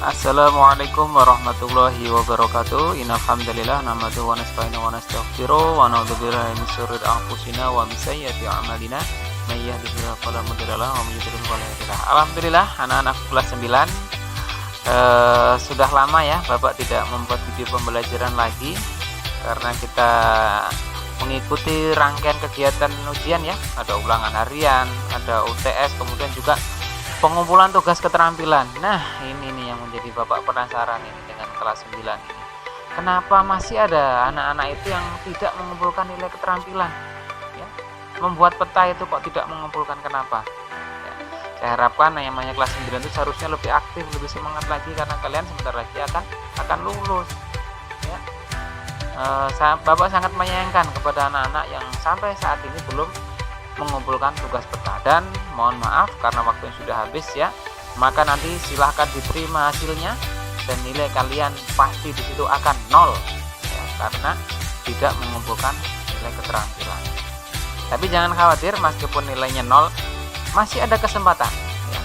Assalamualaikum warahmatullahi wabarakatuh. Innal hamdalillah nahmaduhu wa nasta'inuhu wa nastaghfiruh wa na'udzu billahi min syururi anfusina wa min sayyiati a'malina. May yahdihillahu fala mudilla lahu wa may yudlil fala hadiya lahu. Alhamdulillah anak-anak kelas 9 sudah lama ya Bapak tidak membuat video pembelajaran lagi karena kita mengikuti rangkaian kegiatan ujian ya. Ada ulangan harian, ada UTS, kemudian juga pengumpulan tugas keterampilan. Nah, ini nih yang menjadi Bapak penasaran ini dengan kelas 9 ini. Kenapa masih ada anak-anak itu yang tidak mengumpulkan nilai keterampilan? Ya, membuat peta itu kok tidak mengumpulkan, kenapa? Ya, saya harapkan yang namanya kelas 9 itu seharusnya lebih aktif, lebih semangat lagi karena kalian sebentar lagi akan lulus. Ya. Bapak sangat menyayangkan kepada anak-anak yang sampai saat ini belum mengumpulkan tugas peta, dan mohon maaf karena waktu yang sudah habis ya, maka nanti silahkan diterima hasilnya dan nilai kalian pasti di situ akan 0 ya, karena tidak mengumpulkan nilai keterampilan. Tapi jangan khawatir, meskipun nilainya 0 masih ada kesempatan ya.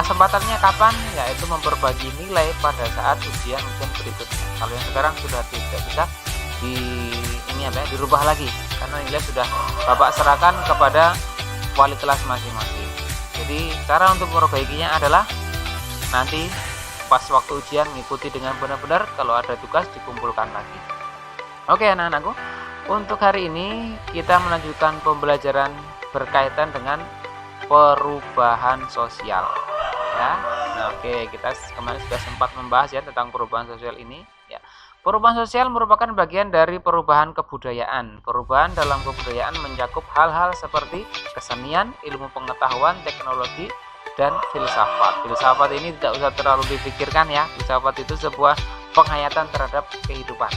Kesempatannya kapan? Yaitu memperbagi nilai pada saat ujian berikutnya. Kalau yang sekarang sudah tidak bisa dirubah lagi karena nilai sudah Bapak serahkan kepada wali kelas masing-masing. Jadi cara untuk memperbaikinya adalah nanti pas waktu ujian mengikuti dengan benar-benar, kalau ada tugas dikumpulkan lagi. Oke anak-anakku, untuk hari ini kita melanjutkan pembelajaran berkaitan dengan perubahan sosial ya. Nah, oke, kita kemarin sudah sempat membahas ya tentang perubahan sosial ini ya. Perubahan sosial merupakan bagian dari perubahan kebudayaan. Perubahan dalam kebudayaan mencakup hal-hal seperti kesenian, ilmu pengetahuan, teknologi, dan filsafat. Filsafat ini tidak usah terlalu dipikirkan ya. Filsafat itu sebuah penghayatan terhadap kehidupan.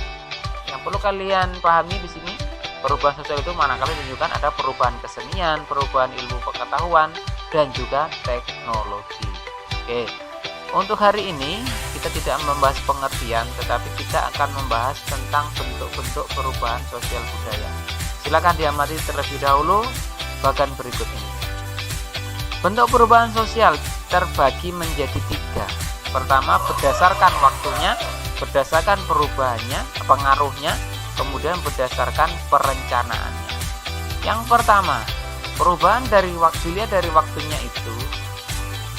Yang perlu kalian pahami di sini, perubahan sosial itu manakala menunjukkan ada perubahan kesenian, perubahan ilmu pengetahuan, dan juga teknologi. Oke. Untuk hari ini kita tidak membahas pengertian, tetapi kita akan membahas tentang bentuk-bentuk perubahan sosial budaya. Silakan diamati terlebih dahulu bagian berikut ini. Bentuk perubahan sosial terbagi menjadi 3. Pertama, berdasarkan waktunya, berdasarkan perubahannya, pengaruhnya, kemudian berdasarkan perencanaannya. Yang pertama, perubahan dari waktunya itu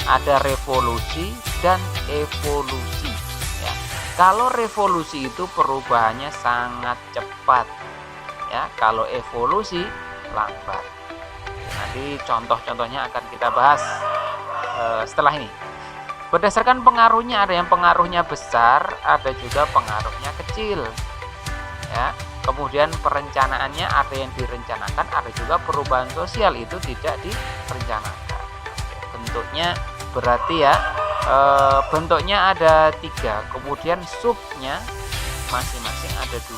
ada revolusi dan evolusi ya. Kalau revolusi itu perubahannya sangat cepat ya, kalau evolusi lambat. Nanti contoh-contohnya akan kita bahas setelah ini. Berdasarkan pengaruhnya, ada yang pengaruhnya besar, ada juga pengaruhnya kecil ya. Kemudian perencanaannya, ada yang direncanakan, ada juga perubahan sosial itu tidak direncanakan. Bentuknya berarti ya, bentuknya ada 3, kemudian subnya masing-masing ada 2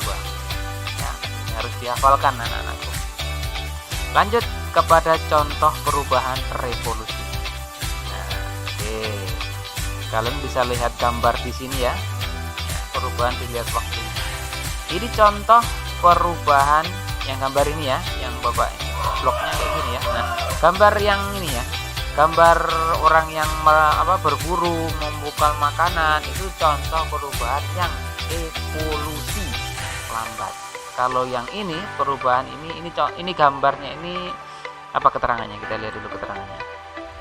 ya, ini harus dihafalkan anak-anakku. Lanjut kepada contoh perubahan revolusi. Nah, oke, kalian bisa lihat gambar di sini ya, perubahan dilihat waktunya. Ini contoh perubahan yang gambar ini ya, yang Bapak ini bloknya kayak gini ya. Nah, gambar yang ini ya, gambar orang yang berburu, membuka makanan, itu contoh perubahan yang evolusi lambat. Kalau yang ini perubahan ini gambarnya ini apa keterangannya? Kita lihat dulu keterangannya.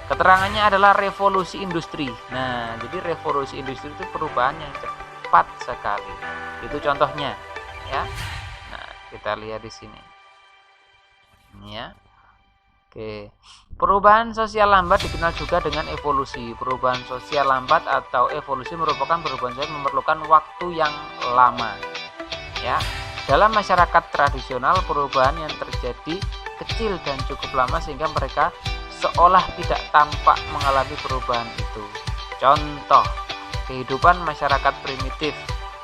Keterangannya adalah revolusi industri. Nah, jadi revolusi industri itu perubahan yang cepat sekali. Itu contohnya ya. Nah, kita lihat di sini. Ini ya. Oke, perubahan sosial lambat dikenal juga dengan evolusi. Perubahan sosial lambat atau evolusi merupakan perubahan sosial yang memerlukan waktu yang lama. Ya, dalam masyarakat tradisional perubahan yang terjadi kecil dan cukup lama sehingga mereka seolah tidak tampak mengalami perubahan itu. Contoh, kehidupan masyarakat primitif,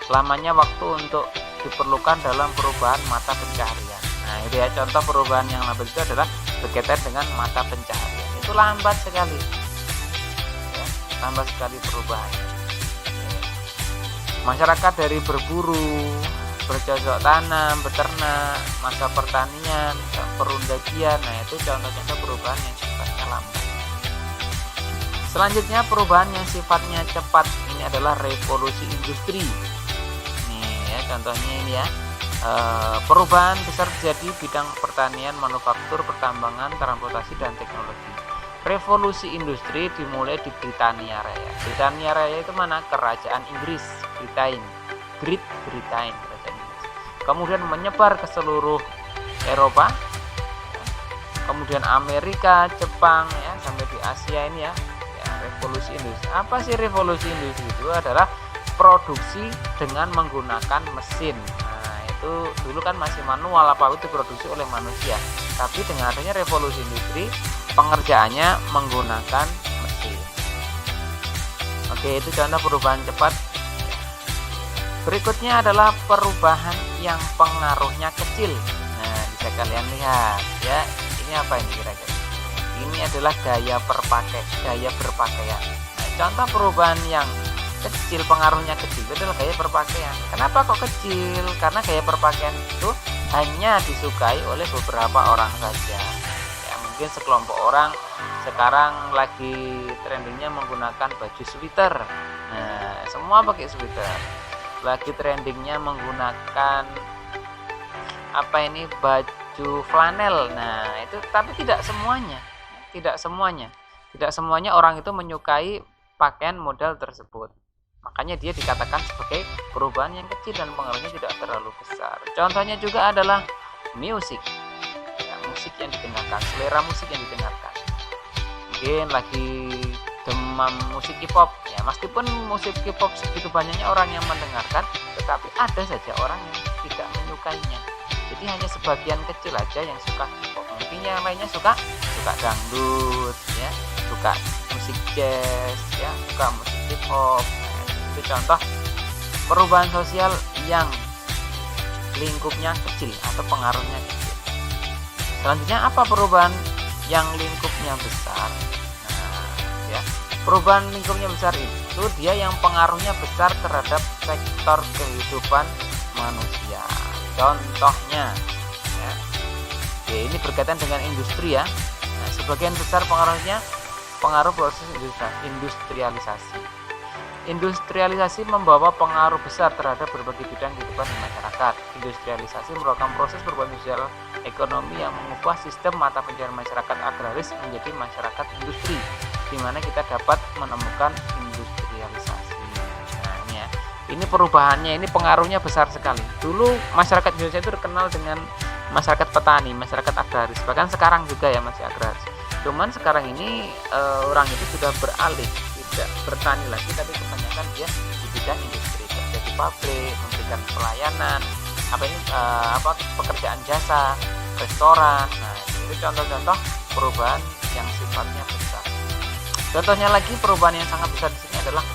lamanya waktu untuk diperlukan dalam perubahan mata pencaharian. Nah, itu ya, contoh perubahan yang lambat itu adalah berkaitan dengan mata pencaharian. Itu lambat sekali ya, lambat sekali perubahannya. Masyarakat dari berburu, bercocok tanam, beternak, masa pertanian, perundagian, nah itu contoh-contoh perubahan yang sifatnya lambat. Selanjutnya perubahan yang sifatnya cepat, ini adalah revolusi industri. Nih ya, contohnya ini ya. Perubahan besar terjadi bidang pertanian, manufaktur, pertambangan, transportasi, dan teknologi. Revolusi industri dimulai di Britania Raya. Britania Raya itu mana? Kerajaan Inggris, Great Britain, kerajaan Inggris. Kemudian menyebar ke seluruh Eropa, kemudian Amerika, Jepang, ya sampai di Asia ini ya. Revolusi industri. Apa sih revolusi industri? Itu adalah produksi dengan menggunakan mesin. Itu dulu kan masih manual, apa itu diproduksi oleh manusia, tapi dengan adanya revolusi industri pengerjaannya menggunakan mesin. Oke, itu contoh perubahan cepat. Berikutnya adalah perubahan yang pengaruhnya kecil. Nah, bisa kalian lihat ya, ini apa ini kira-kira? Ini adalah gaya berpakaian. Nah, contoh perubahan yang kecil, pengaruhnya kecil, itu adalah gaya berpakaian. Kenapa kok kecil? Karena gaya berpakaian itu hanya disukai oleh beberapa orang saja. Ya, mungkin sekelompok orang sekarang lagi trendingnya menggunakan baju sweater. Nah, semua pakai sweater. Lagi trendingnya menggunakan baju flanel. Nah, itu tapi tidak semuanya orang itu menyukai pakaian model tersebut. Makanya dia dikatakan sebagai perubahan yang kecil dan pengaruhnya tidak terlalu besar. Contohnya juga adalah musik. Ya, musik yang didengarkan, selera musik yang didengarkan. Mungkin lagi demam musik K-pop. Ya, meskipun musik K-pop segitu banyaknya orang yang mendengarkan, tetapi ada saja orang yang tidak menyukainya. Jadi hanya sebagian kecil aja yang suka K-pop. Mungkin yang lainnya suka dangdut, ya, suka musik jazz, ya, suka musik hip-hop. Itu contoh perubahan sosial yang lingkupnya kecil atau pengaruhnya kecil. Selanjutnya apa perubahan yang lingkupnya besar? Nah, ya, perubahan lingkupnya besar itu dia yang pengaruhnya besar terhadap sektor kehidupan manusia. Contohnya, ya, ini berkaitan dengan industri ya. Nah, sebagian besar pengaruh proses industrialisasi. Industrialisasi membawa pengaruh besar terhadap berbagai bidang kehidupan di masyarakat. Industrialisasi merupakan proses perubahan sosial ekonomi yang mengubah sistem mata pencaharian masyarakat agraris menjadi masyarakat industri, di mana kita dapat menemukan industrialisasi. Nah, ini perubahannya, ini pengaruhnya besar sekali. Dulu masyarakat Indonesia itu terkenal dengan masyarakat petani, masyarakat agraris, bahkan sekarang juga ya masih agraris. Cuman sekarang ini orang itu sudah beralih, tidak bertani lagi, tapi kebanyakan dia di bidang industri, kerja di pabrik, memberikan pelayanan, pekerjaan jasa, restoran. Nah, itu contoh-contoh perubahan yang sifatnya besar. Contohnya lagi perubahan yang sangat besar di sini adalah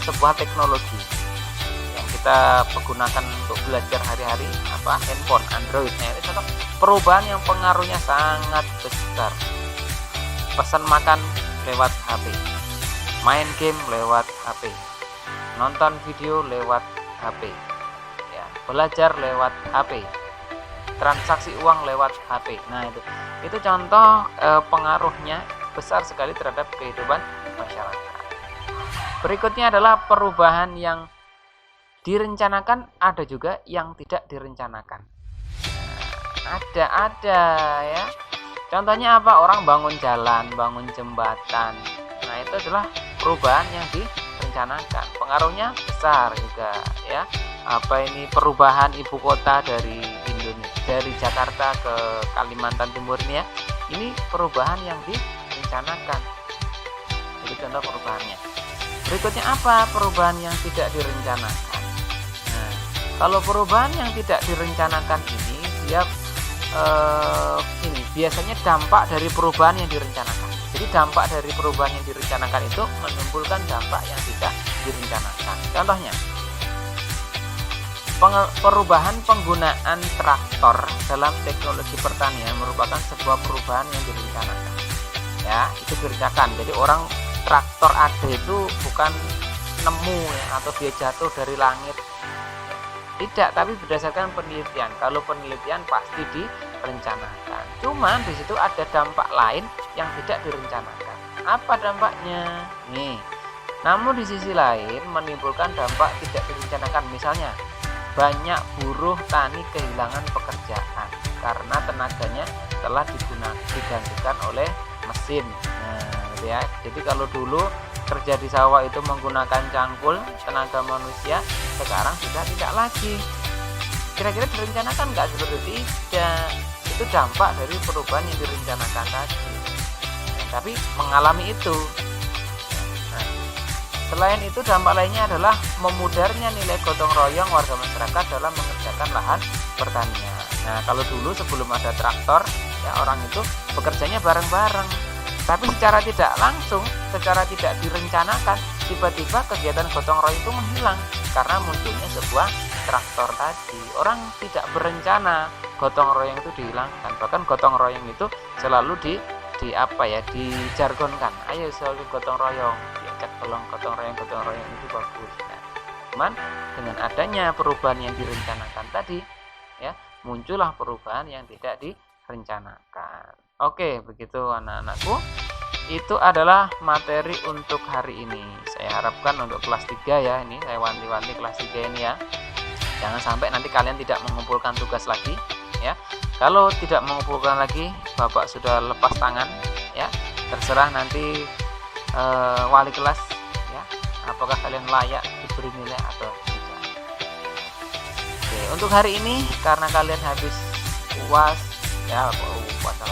sebuah teknologi yang kita gunakan untuk belajar hari-hari, handphone Android. Nah, itu contoh perubahan yang pengaruhnya sangat besar. Pesan makan lewat HP, main game lewat HP, nonton video lewat HP, ya, belajar lewat HP, transaksi uang lewat HP. Nah, itu contoh pengaruhnya besar sekali terhadap kehidupan masyarakat. Berikutnya adalah perubahan yang direncanakan, ada juga yang tidak direncanakan. Ada ya. Contohnya apa? Orang bangun jalan, bangun jembatan. Nah, itu adalah perubahan yang direncanakan. Pengaruhnya besar juga ya. Perubahan ibu kota dari Indonesia, dari Jakarta ke Kalimantan Timur ini ya. Ini perubahan yang direncanakan. Jadi contoh perubahannya. Berikutnya apa? Perubahan yang tidak direncanakan. Nah, kalau perubahan yang tidak direncanakan ini dia biasanya dampak dari perubahan yang direncanakan. Jadi dampak dari perubahan yang direncanakan itu menimbulkan dampak yang tidak direncanakan. Contohnya, perubahan penggunaan traktor dalam teknologi pertanian merupakan sebuah perubahan yang direncanakan. Ya, itu direncanakan. Jadi orang traktor ada itu bukan nemu ya, atau dia jatuh dari langit. Tidak, tapi berdasarkan penelitian. Kalau penelitian pasti direncanakan. Cuman di situ ada dampak lain yang tidak direncanakan. Apa dampaknya? Nih, namun di sisi lain menimbulkan dampak tidak direncanakan. Misalnya, banyak buruh tani kehilangan pekerjaan karena tenaganya telah digantikan oleh mesin. Nah, ya. Jadi kalau dulu kerja di sawah itu menggunakan cangkul tenaga manusia, sekarang sudah tidak lagi. Kira-kira direncanakan nggak? Seperti tidak. Itu dampak dari perubahan yang direncanakan tadi. Tapi mengalami itu. Nah, selain itu dampak lainnya adalah memudarnya nilai gotong royong warga masyarakat dalam mengerjakan lahan pertanian. Nah, kalau dulu sebelum ada traktor, ya orang itu bekerjanya bareng-bareng. Tapi secara tidak langsung, secara tidak direncanakan, tiba-tiba kegiatan gotong royong itu menghilang karena munculnya sebuah traktor tadi. Orang tidak berencana, gotong royong itu dihilangkan. Bahkan gotong royong itu selalu dijargonkan. Ayo selalu gotong royong, diajak tolong gotong royong itu bagus. Nah, cuman dengan adanya perubahan yang direncanakan tadi, ya muncullah perubahan yang tidak direncanakan. Oke, begitu anak-anakku. Itu adalah materi untuk hari ini. Saya harapkan untuk kelas 3 ya, ini saya wanti-wanti kelas 3 ini ya. Jangan sampai nanti kalian tidak mengumpulkan tugas lagi ya. Kalau tidak mengumpulkan lagi, Bapak sudah lepas tangan ya. Terserah nanti wali kelas ya, apakah kalian layak diberi nilai atau tidak. Oke, untuk hari ini karena kalian habis UAS ya,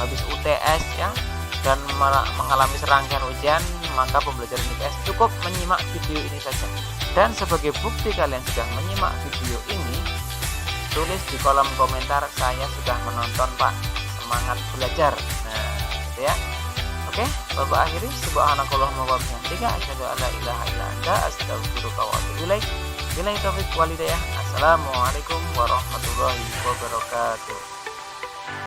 habis UTS ya, dan mengalami serangkaian ujian, maka pembelajaran IPS cukup menyimak video ini saja. Dan sebagai bukti kalian sudah menyimak video ini, tulis di kolom komentar, saya sudah menonton Pak, semangat belajar. Nah, gitu ya. Oke, Bapak akhiri. Subhanakallahumma wa bihamdika, asyhadu an la ilaha illa anta, astaghfiruka wa atubu ilaik. Billahi taufiq wal hidayah. Assalamualaikum warahmatullahi wabarakatuh.